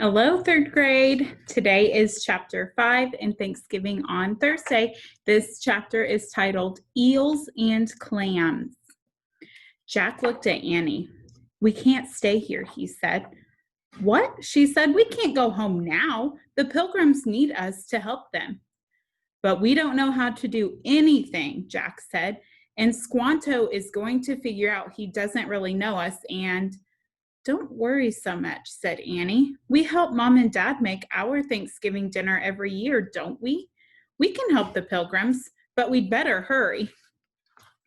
Hello, third grade. Today is chapter 5 in Thanksgiving on Thursday. This chapter is titled Eels and Clams. Jack looked at Annie. "We can't stay here," he said. "What?" she said. "We can't go home now. The Pilgrims need us to help them." "But we don't know how to do anything," Jack said. "And Squanto is going to figure out he doesn't really know us and—" "Don't worry so much," said Annie. "We help Mom and Dad make our Thanksgiving dinner every year, don't we? We can help the Pilgrims, but we'd better hurry."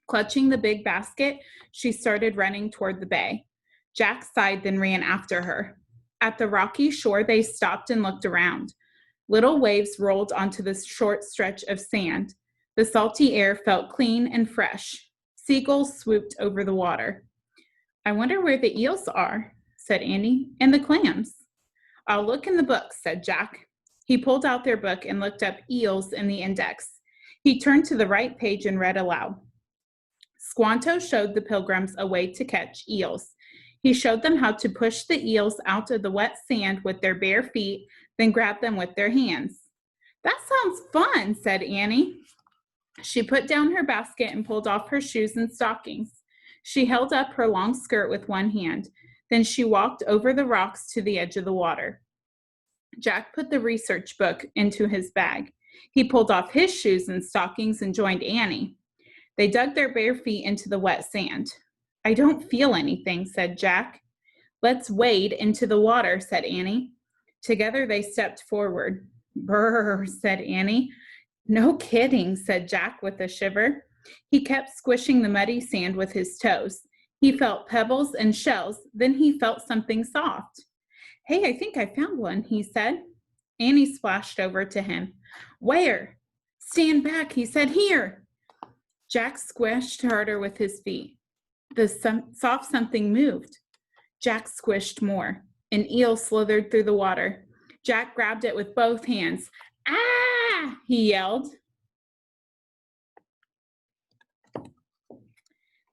Clutching the big basket, she started running toward the bay. Jack sighed, then ran after her. At the rocky shore, they stopped and looked around. Little waves rolled onto the short stretch of sand. The salty air felt clean and fresh. Seagulls swooped over the water. "I wonder where the eels are," said Annie, "and the clams." "I'll look in the book," said Jack. He pulled out their book and looked up eels in the index. He turned to the right page and read aloud. Squanto showed the Pilgrims a way to catch eels. He showed them how to push the eels out of the wet sand with their bare feet, then grab them with their hands. "That sounds fun," said Annie. She put down her basket and pulled off her shoes and stockings. She held up her long skirt with one hand. Then she walked over the rocks to the edge of the water. Jack put the research book into his bag. He pulled off his shoes and stockings and joined Annie. They dug their bare feet into the wet sand. "I don't feel anything," said Jack. "Let's wade into the water," said Annie. Together they stepped forward. "Brr," said Annie. "No kidding," said Jack with a shiver. He kept squishing the muddy sand with his toes. He felt pebbles and shells, then he felt something soft. "Hey, I think I found one," he said. Annie splashed over to him. "Where?" "Stand back," he said. "Here." Jack squished harder with his feet. The soft something moved. Jack squished more. An eel slithered through the water. Jack grabbed it with both hands. "Ah!" he yelled.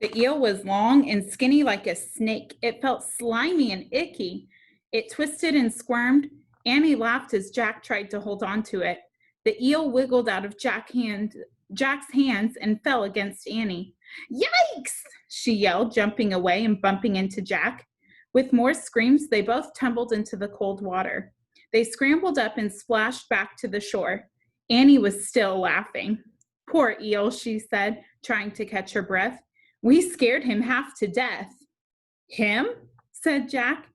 The eel was long and skinny like a snake. It felt slimy and icky. It twisted and squirmed. Annie laughed as Jack tried to hold on to it. The eel wiggled out of Jack's hands and fell against Annie. "Yikes!" she yelled, jumping away and bumping into Jack. With more screams, they both tumbled into the cold water. They scrambled up and splashed back to the shore. Annie was still laughing. "Poor eel," she said, trying to catch her breath. "We scared him half to death." "Him?" said Jack.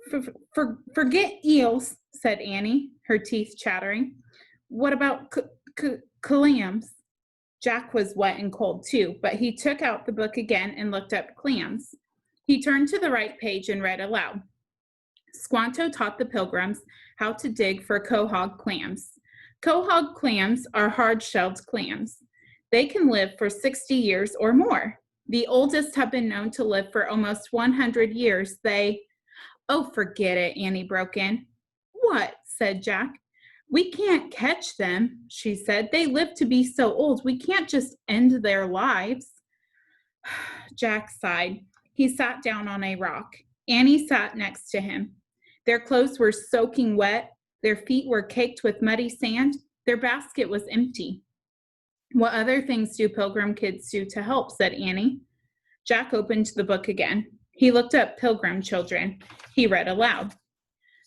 Forget eels," said Annie, her teeth chattering. "What about clams?" Jack was wet and cold too, but he took out the book again and looked up clams. He turned to the right page and read aloud. Squanto taught the Pilgrims how to dig for quahog clams. Quahog clams are hard-shelled clams. They can live for 60 years or more. The oldest have been known to live for almost 100 years. "Oh, forget it," Annie broke in. "What?" said Jack. "We can't catch them," she said. "They live to be so old. We can't just end their lives." Jack sighed. He sat down on a rock. Annie sat next to him. Their clothes were soaking wet. Their feet were caked with muddy sand. Their basket was empty. "What other things do Pilgrim kids do to help?" said Annie. Jack opened the book again. He looked up Pilgrim children. He read aloud.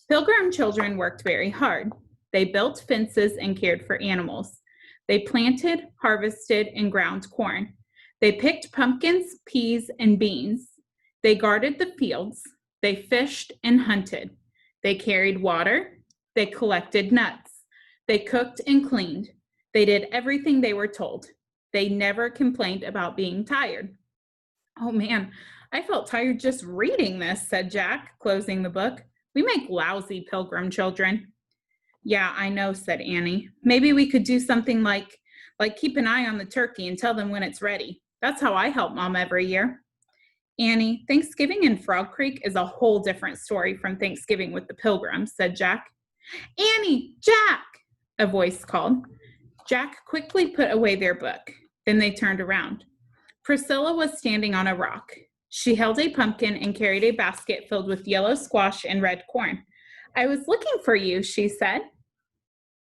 Pilgrim children worked very hard. They built fences and cared for animals. They planted, harvested, and ground corn. They picked pumpkins, peas, and beans. They guarded the fields. They fished and hunted. They carried water. They collected nuts. They cooked and cleaned. They did everything they were told. They never complained about being tired. "Oh man, I felt tired just reading this," said Jack, closing the book. "We make lousy Pilgrim children." "Yeah, I know," said Annie. "Maybe we could do something like keep an eye on the turkey and tell them when it's ready. That's how I help Mom every year." "Annie, Thanksgiving in Frog Creek is a whole different story from Thanksgiving with the Pilgrims," said Jack. "Annie, Jack!" a voice called. Jack quickly put away their book. Then they turned around. Priscilla was standing on a rock. She held a pumpkin and carried a basket filled with yellow squash and red corn. I was looking for you, she said.